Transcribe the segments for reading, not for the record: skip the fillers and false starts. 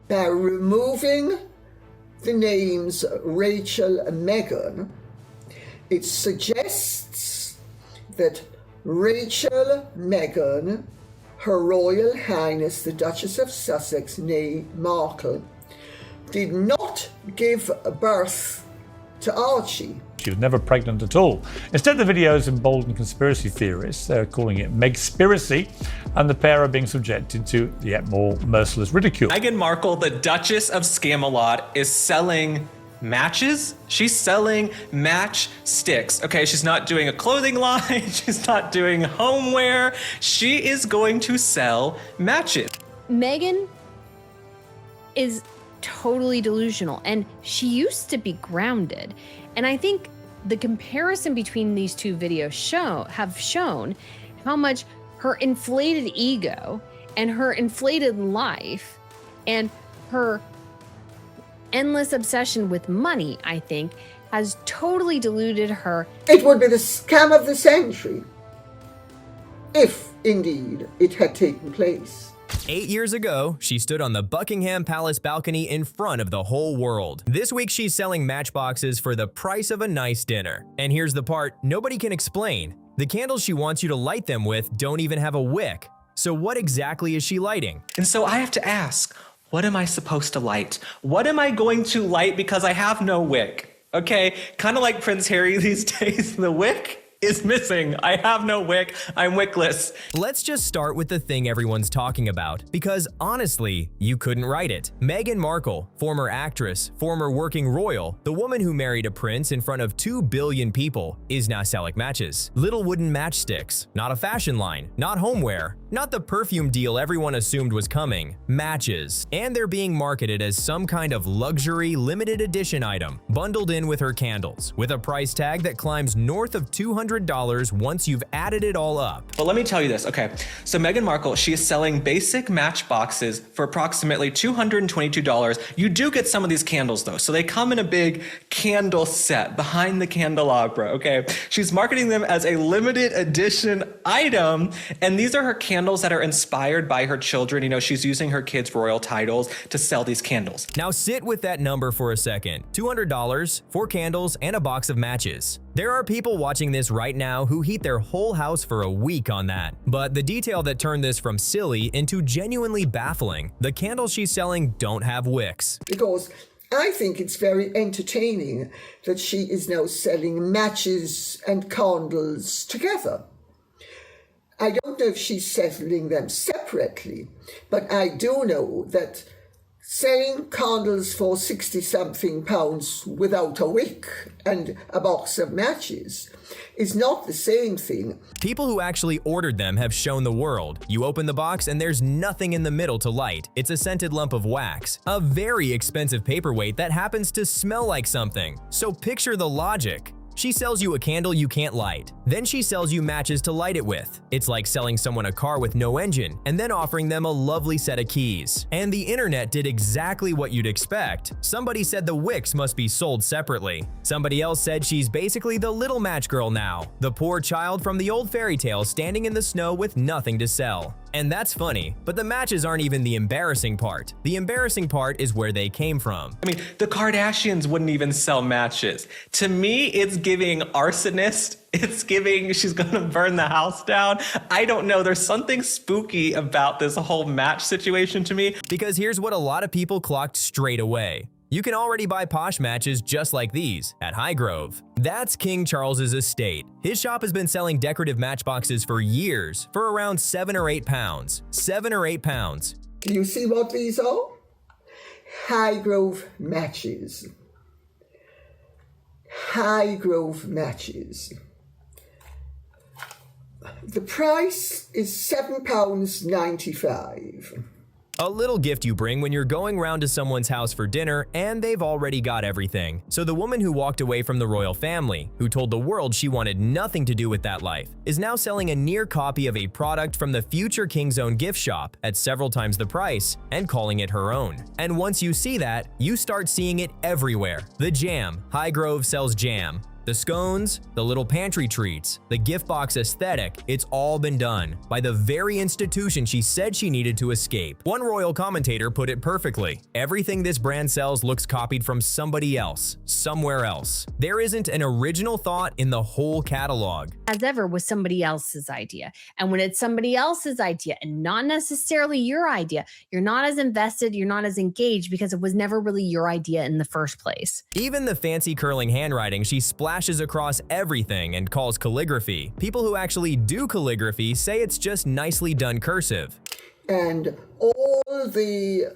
by removing the names Rachel and Meghan, it suggests that Rachel Meghan, Her Royal Highness the Duchess of Sussex, née Markle, did not give birth to Archie. She was never pregnant at all. Instead, the videos embolden conspiracy theorists. They're calling it Megspiracy, and the pair are being subjected to yet more merciless ridicule. Meghan Markle, the Duchess of Scamelot, is selling matches. She's selling matchsticks. Okay, she's not doing a clothing line. She's not doing homeware. She is going to sell matches. Meghan is totally delusional, and she used to be grounded. And I think the comparison between these two videos have shown how much her inflated ego and her inflated life and her endless obsession with money, I think, has totally deluded her. It would be the scam of the century, if indeed it had taken place. 8 years ago, she stood on the Buckingham Palace balcony in front of the whole world. This week, she's selling matchboxes for the price of a nice dinner. And here's the part nobody can explain. The candles she wants you to light them with don't even have a wick. So what exactly is she lighting? And so I have to ask, what am I supposed to light? What am I going to light because I have no wick? Okay, kind of like Prince Harry these days, the wick is missing. I have no wick. I'm wickless. Let's just start with the thing everyone's talking about, because honestly, you couldn't write it. Meghan Markle, former actress, former working royal, the woman who married a prince in front of 2 billion people, is now selling matches. Little wooden matchsticks, not a fashion line, not homeware, not the perfume deal everyone assumed was coming, matches. And they're being marketed as some kind of luxury limited edition item, bundled in with her candles, with a price tag that climbs north of $200 once you've added it all up. But let me tell you this, okay? So Meghan Markle, she is selling basic matchboxes for approximately $222. You do get some of these candles though. So they come in a big candle set behind the candelabra, okay? She's marketing them as a limited edition item. And these are her candles that are inspired by her children. You know, she's using her kids' royal titles to sell these candles. Now sit with that number for a second. $200, 4 candles, and a box of matches. There are people watching this right now who heat their whole house for a week on that. But the detail that turned this from silly into genuinely baffling, the candles she's selling don't have wicks. Because I think it's very entertaining that she is now selling matches and candles together. I don't know if she's selling them separately, but I do know that selling candles for 60-something pounds without a wick and a box of matches is not the same thing. People who actually ordered them have shown the world. You open the box and there's nothing in the middle to light. It's a scented lump of wax, a very expensive paperweight that happens to smell like something. So picture the logic. She sells you a candle you can't light. Then she sells you matches to light it with. It's like selling someone a car with no engine and then offering them a lovely set of keys. And the internet did exactly what you'd expect. Somebody said the wicks must be sold separately. Somebody else said she's basically the little match girl now, the poor child from the old fairy tale standing in the snow with nothing to sell. And that's funny, but the matches aren't even the embarrassing part. The embarrassing part is where they came from. I mean, the Kardashians wouldn't even sell matches. To me, it's giving arsonist. It's giving she's gonna burn the house down. I don't know. There's something spooky about this whole match situation to me. Because here's what a lot of people clocked straight away. You can already buy posh matches just like these at Highgrove. That's King Charles's estate. His shop has been selling decorative matchboxes for years for around £7 or £8. £7 or £8. Do you see what these are? Highgrove matches. Highgrove matches. The price is £7.95. A little gift you bring when you're going round to someone's house for dinner and they've already got everything. So the woman who walked away from the royal family, who told the world she wanted nothing to do with that life, is now selling a near copy of a product from the future king's own gift shop at several times the price and calling it her own. And once you see that, you start seeing it everywhere. The jam. Highgrove sells jam. The scones, the little pantry treats, the gift box aesthetic, it's all been done by the very institution she said she needed to escape. One royal commentator put it perfectly. Everything this brand sells looks copied from somebody else, somewhere else. There isn't an original thought in the whole catalog. As ever was somebody else's idea. And when it's somebody else's idea and not necessarily your idea, you're not as invested, you're not as engaged because it was never really your idea in the first place. Even the fancy curling handwriting she splashes across everything and calls calligraphy. People who actually do calligraphy say it's just nicely done cursive. And all the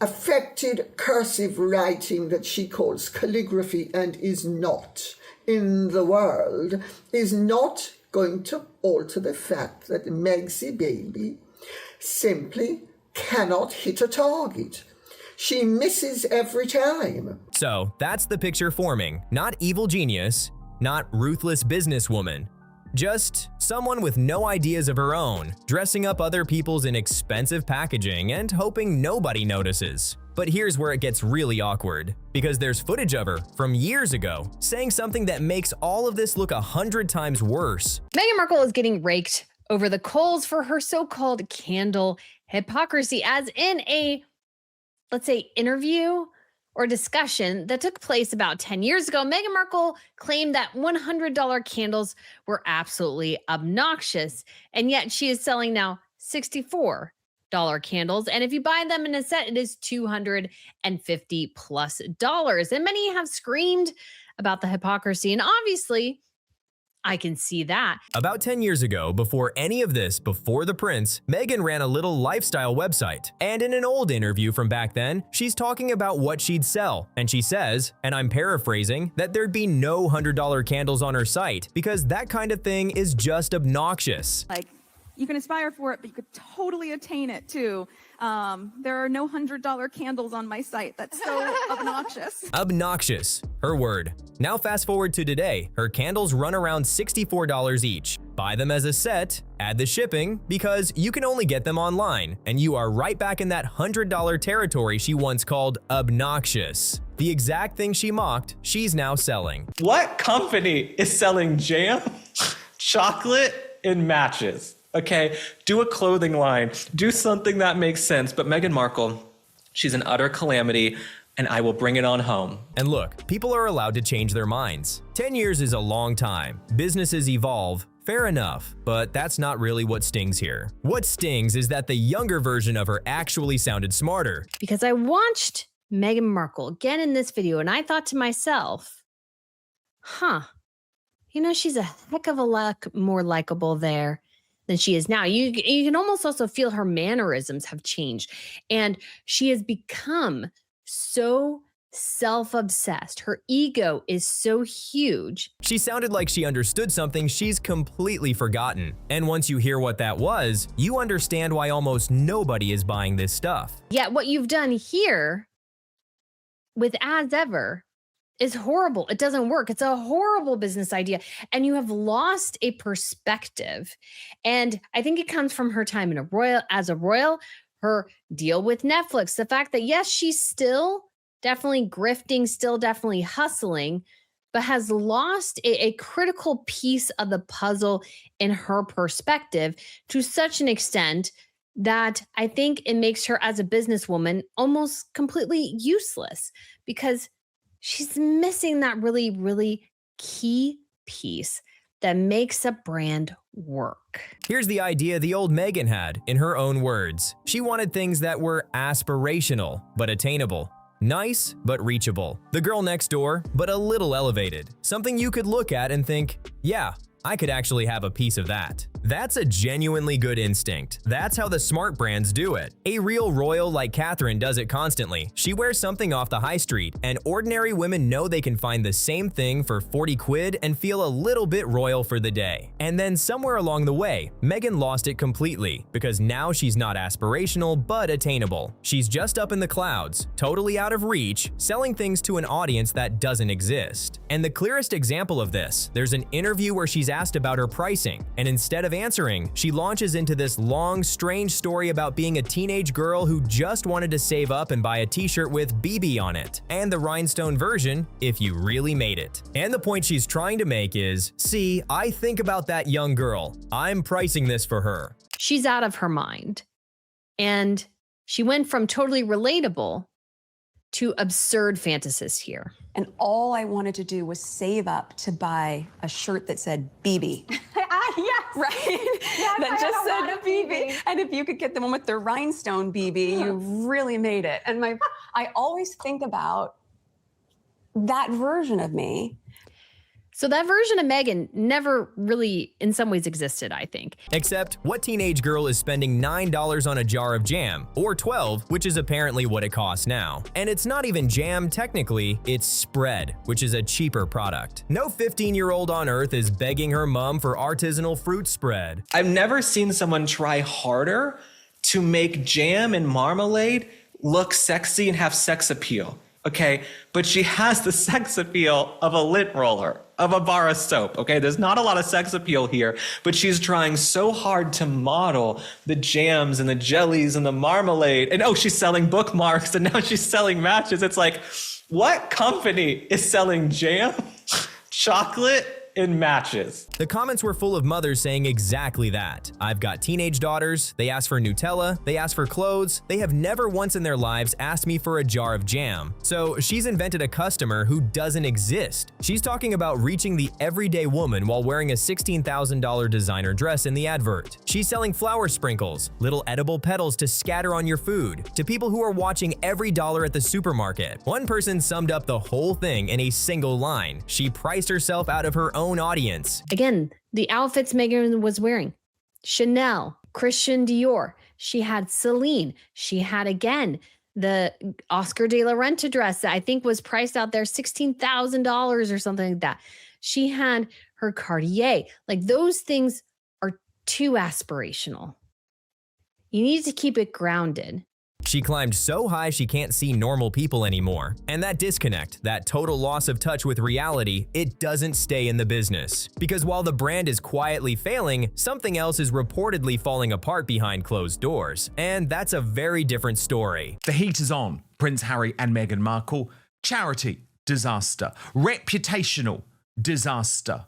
affected cursive writing that she calls calligraphy and is not in the world is not going to alter the fact that Megsy Baby simply cannot hit a target. She misses every time. So that's the picture forming. Not evil genius, not ruthless businesswoman. Just someone with no ideas of her own, dressing up other people's in expensive packaging and hoping nobody notices. But here's where it gets really awkward, because there's footage of her from years ago saying something that makes all of this look 100 times worse. Meghan Markle is getting raked over the coals for her so-called candle hypocrisy, as in a, let's say, interview or discussion that took place about 10 years ago. Meghan Markle claimed that $100 candles were absolutely obnoxious, and yet she is selling now $64 candles. And if you buy them in a set, it is $250 plus. And many have screamed about the hypocrisy. And obviously, I can see that. About 10 years ago, before any of this, before the prince, Meghan ran a little lifestyle website. And in an old interview from back then, she's talking about what she'd sell. And she says, and I'm paraphrasing, that there'd be no $100 candles on her site because that kind of thing is just obnoxious. Like, you can aspire for it, but you could totally attain it too. There are no $100 candles on my site. That's so obnoxious. Obnoxious, her word. Now fast forward to today, her candles run around $64 each. Buy them as a set, add the shipping, because you can only get them online, and you are right back in that $100 territory she once called obnoxious. The exact thing she mocked, she's now selling. What company is selling jam, chocolate, and matches? Okay, do a clothing line, do something that makes sense. But Meghan Markle, she's an utter calamity, and I will bring it on home. And look, people are allowed to change their minds. 10 years is a long time. Businesses evolve. Fair enough, but that's not really what stings here. What stings is that the younger version of her actually sounded smarter. Because I watched Meghan Markle again in this video, and I thought to myself, she's a heck of a lot more likable there than she is now. You can almost also feel her mannerisms have changed, and she has become so self-obsessed. Her ego is so huge. She sounded like she understood something she's completely forgotten. And once you hear what that was, you understand why almost nobody is buying this stuff. Yet what you've done here with As Ever is horrible. It doesn't work. It's a horrible business idea. And you have lost a perspective. And I think it comes from her time as a royal, her deal with Netflix, the fact that yes, she's still definitely grifting, still definitely hustling, but has lost a critical piece of the puzzle in her perspective to such an extent that I think it makes her as a businesswoman almost completely useless, because she's missing that really, really key piece that makes a brand work. Here's the idea the old Meghan had, in her own words. She wanted things that were aspirational, but attainable. Nice, but reachable. The girl next door, but a little elevated. Something you could look at and think, yeah, I could actually have a piece of that. That's a genuinely good instinct. That's how the smart brands do it. A real royal like Catherine does it constantly. She wears something off the high street, and ordinary women know they can find the same thing for 40 quid and feel a little bit royal for the day. And then somewhere along the way, Meghan lost it completely, because now she's not aspirational but attainable. She's just up in the clouds, totally out of reach, selling things to an audience that doesn't exist. And the clearest example of this, there's an interview where she's asked about her pricing, and instead of answering, she launches into this long, strange story about being a teenage girl who just wanted to save up and buy a t-shirt with BB on it, and the rhinestone version if you really made it. And the point she's trying to make is, see, I think about that young girl. I'm pricing this for her. She's out of her mind. And she went from totally relatable to absurd fantasists here. And all I wanted to do was save up to buy a shirt that said BB. Yes. Right? Yes, That I just have a lot said of BB. And if you could get the one with the rhinestone BB, you really made it. And I always think about that version of me. So that version of Meghan never really, in some ways, existed, I think. Except, what teenage girl is spending $9 on a jar of jam, or $12, which is apparently what it costs now? And it's not even jam technically, it's spread, which is a cheaper product. No 15-year-old on earth is begging her mom for artisanal fruit spread. I've never seen someone try harder to make jam and marmalade look sexy and have sex appeal. Okay, but she has the sex appeal of a lint roller, of a bar of soap. Okay, there's not a lot of sex appeal here, but she's trying so hard to model the jams and the jellies and the marmalade. And oh, she's selling bookmarks and now she's selling matches. It's like, what company is selling jam, chocolate, and matches? The comments were full of mothers saying exactly that. I've got teenage daughters, they ask for Nutella, they ask for clothes, they have never once in their lives asked me for a jar of jam. So she's invented a customer who doesn't exist. She's talking about reaching the everyday woman while wearing a $16,000 designer dress in the advert. She's selling flower sprinkles, little edible petals to scatter on your food, to people who are watching every dollar at the supermarket. One person summed up the whole thing in a single line. She priced herself out of her own audience. Again, the outfits Meghan was wearing. Chanel, Christian Dior. She had Celine. She had, again, the Oscar de la Renta dress that I think was priced out there $16,000 or something like that. She had her Cartier. Like, those things are too aspirational. You need to keep it grounded. She climbed so high she can't see normal people anymore. And that disconnect, that total loss of touch with reality, it doesn't stay in the business. Because while the brand is quietly failing, something else is reportedly falling apart behind closed doors. And that's a very different story. The heat is on. Prince Harry and Meghan Markle. Charity, disaster. Reputational, disaster.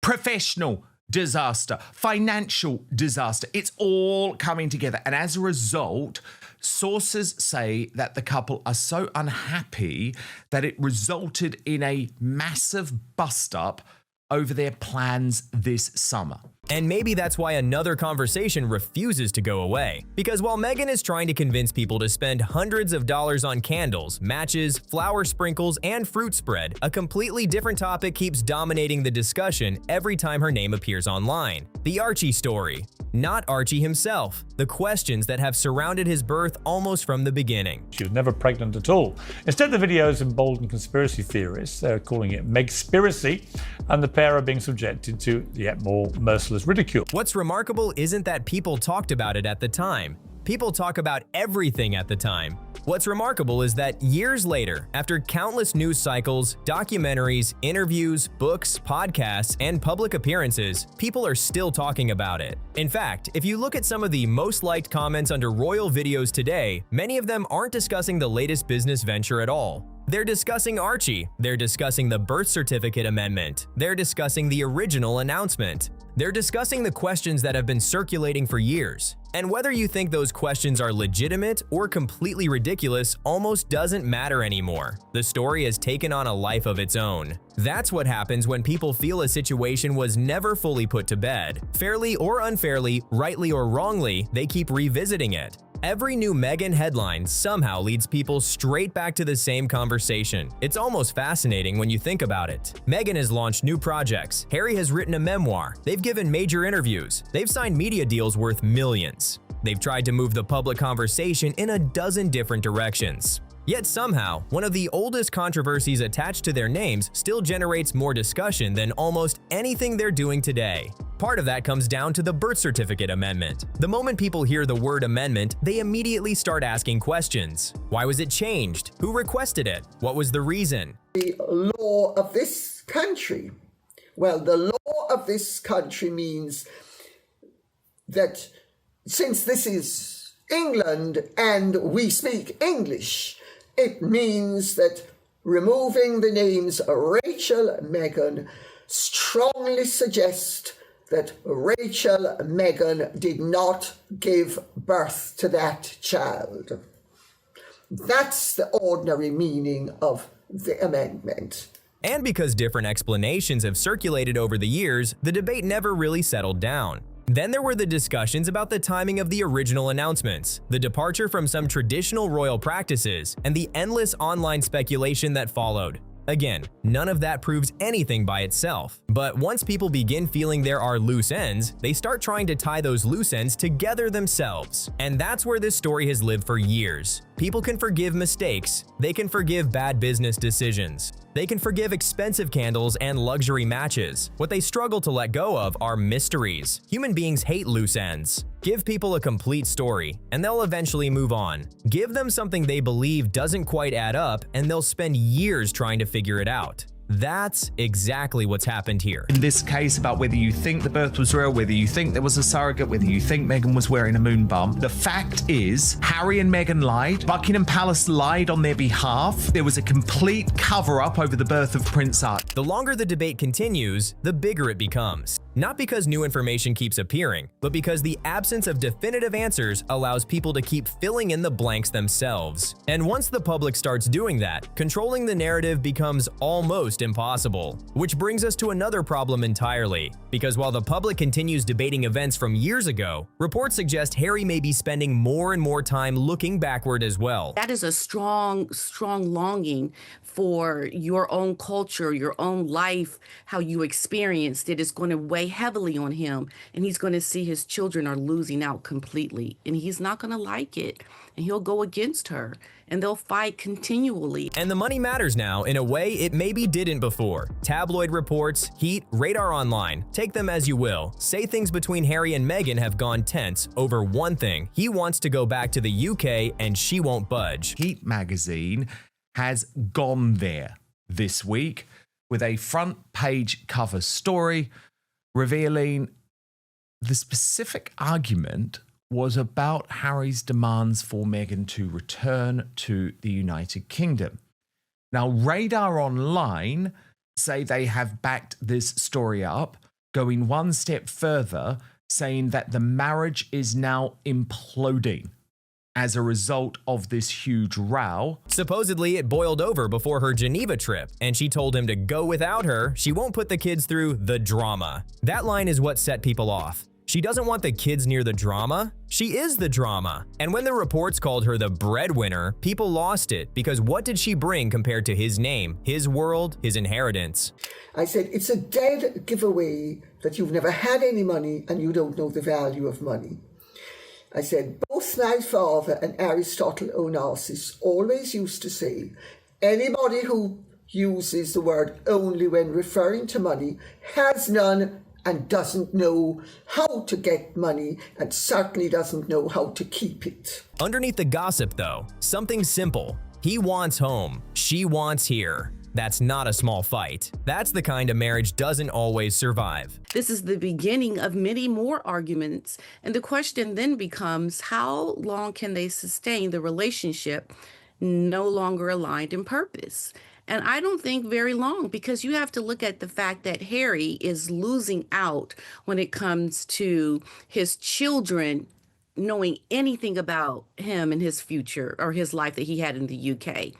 Professional, disaster. Financial disaster. It's all coming together. And as a result, sources say that the couple are so unhappy that it resulted in a massive bust-up over their plans this summer. And maybe that's why another conversation refuses to go away. Because while Meghan is trying to convince people to spend hundreds of dollars on candles, matches, flower sprinkles, and fruit spread, a completely different topic keeps dominating the discussion every time her name appears online. The Archie story. Not Archie himself. The questions that have surrounded his birth almost from the beginning. She was never pregnant at all. Instead, the videos embolden conspiracy theorists. They're calling it Megspiracy, and the pair are being subjected to yet more merciless ridicule. What's remarkable isn't that people talked about it at the time. People talk about everything at the time. What's remarkable is that years later, after countless news cycles, documentaries, interviews, books, podcasts, and public appearances, people are still talking about it. In fact, if you look at some of the most liked comments under royal videos today, many of them aren't discussing the latest business venture at all. They're discussing Archie, they're discussing the birth certificate amendment, they're discussing the original announcement. They're discussing the questions that have been circulating for years. And whether you think those questions are legitimate or completely ridiculous almost doesn't matter anymore. The story has taken on a life of its own. That's what happens when people feel a situation was never fully put to bed. Fairly or unfairly, rightly or wrongly, they keep revisiting it. Every new Meghan headline somehow leads people straight back to the same conversation. It's almost fascinating when you think about it. Meghan has launched new projects. Harry has written a memoir. They've given major interviews. They've signed media deals worth millions. They've tried to move the public conversation in a dozen different directions. Yet somehow, one of the oldest controversies attached to their names still generates more discussion than almost anything they're doing today. Part of that comes down to the birth certificate amendment. The moment people hear the word amendment, they immediately start asking questions. Why was it changed? Who requested it? What was the reason? The law of this country. Well, the law of this country means that since this is England and we speak English, it means that removing the names Rachel and Meghan strongly suggest that Rachel Meghan did not give birth to that child. That's the ordinary meaning of the amendment. And because different explanations have circulated over the years, the debate never really settled down. Then there were the discussions about the timing of the original announcements, the departure from some traditional royal practices, and the endless online speculation that followed. Again, none of that proves anything by itself. But once people begin feeling there are loose ends, they start trying to tie those loose ends together themselves. And that's where this story has lived for years. People can forgive mistakes, they can forgive bad business decisions, they can forgive expensive candles and luxury matches. What they struggle to let go of are mysteries. Human beings hate loose ends. Give people a complete story, and they'll eventually move on. Give them something they believe doesn't quite add up, and they'll spend years trying to figure it out. That's exactly what's happened here. In this case, about whether you think the birth was real, whether you think there was a surrogate, whether you think Meghan was wearing a moon bump, the fact is Harry and Meghan lied. Buckingham Palace lied on their behalf. There was a complete cover-up over the birth of Prince Archie. The longer the debate continues, the bigger it becomes. Not because new information keeps appearing, but because the absence of definitive answers allows people to keep filling in the blanks themselves. And once the public starts doing that, controlling the narrative becomes almost impossible. Which brings us to another problem entirely, because while the public continues debating events from years ago, reports suggest Harry may be spending more and more time looking backward as well. That is a strong longing for your own culture, your own life, how you experienced it is going to weigh heavily on him, and he's going to see his children are losing out completely, and he's not going to like it, and he'll go against her, and they'll fight continually. And the money matters now in a way it maybe didn't before. Tabloid reports, Heat, Radar Online, take them as you will, say things between Harry and Meghan have gone tense over one thing. He wants to go back to the UK and she won't budge. Heat magazine has gone there this week with a front page cover story revealing the specific argument was about Harry's demands for Meghan to return to the United Kingdom. Now, Radar Online say they have backed this story up, going one step further, saying that the marriage is now imploding as a result of this huge row. Supposedly, it boiled over before her Geneva trip, and she told him to go without her. She won't put the kids through the drama. That line is what set people off. She doesn't want the kids near the drama. She is the drama. And when the reports called her the breadwinner, people lost it, because what did she bring compared to his name, his world, his inheritance? I said, it's a dead giveaway that you've never had any money and you don't know the value of money. I said, both my father and Aristotle Onassis always used to say, anybody who uses the word only when referring to money has none and doesn't know how to get money and certainly doesn't know how to keep it. Underneath the gossip, though, something simple. He wants home, she wants here. That's not a small fight. That's the kind of marriage doesn't always survive. This is the beginning of many more arguments, and the question then becomes, how long can they sustain the relationship no longer aligned in purpose? And I don't think very long, because you have to look at the fact that Harry is losing out when it comes to his children knowing anything about him and his future or his life that he had in the UK.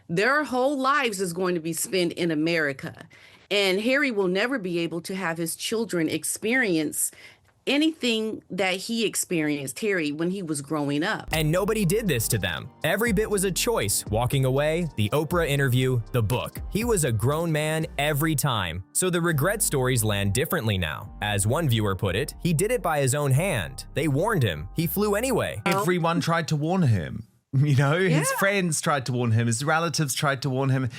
Their whole lives is going to be spent in America. And Harry will never be able to have his children experience anything that he experienced, Harry, when he was growing up. And nobody did this to them. Every bit was a choice. Walking away, the Oprah interview, the book. He was a grown man every time. So the regret stories land differently now. As one viewer put it, he did it by his own hand. They warned him. He flew anyway. Everyone tried to warn him. You know, his friends tried to warn him. His relatives tried to warn him.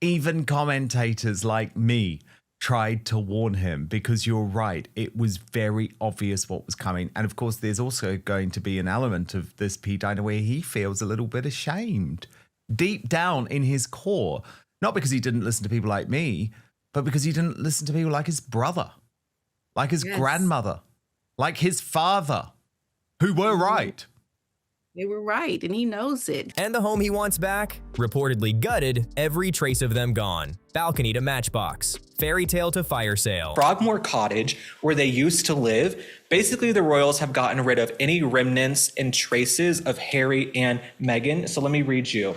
Even commentators like me tried to warn him, because you're right, it was very obvious what was coming. And of course, there's also going to be an element of this P. Diner where he feels a little bit ashamed deep down in his core, not because he didn't listen to people like me, but because he didn't listen to people like his brother. like his Yes. grandmother, like his father, who were right. They were right, and he knows it. And the home he wants back? Reportedly gutted, every trace of them gone. Balcony to matchbox. Fairy tale to fire sale. Frogmore Cottage, where they used to live, basically the royals have gotten rid of any remnants and traces of Harry and Meghan. So let me read you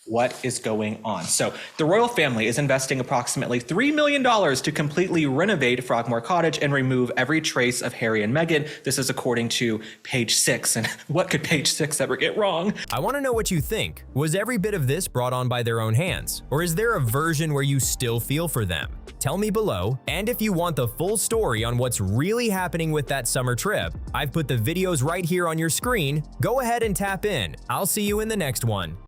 what is going on. So the royal family is investing approximately $3 million to completely renovate Frogmore Cottage and remove every trace of Harry and Meghan. This is according to Page 6. And what could Page 6 ever get wrong? I want to know what you think. Was every bit of this brought on by their own hands? Or is there a version where you still feel for them? Tell me below, and if you want the full story on what's really happening with that summer trip, I've put the videos right here on your screen. Go ahead and tap in. I'll see you in the next one.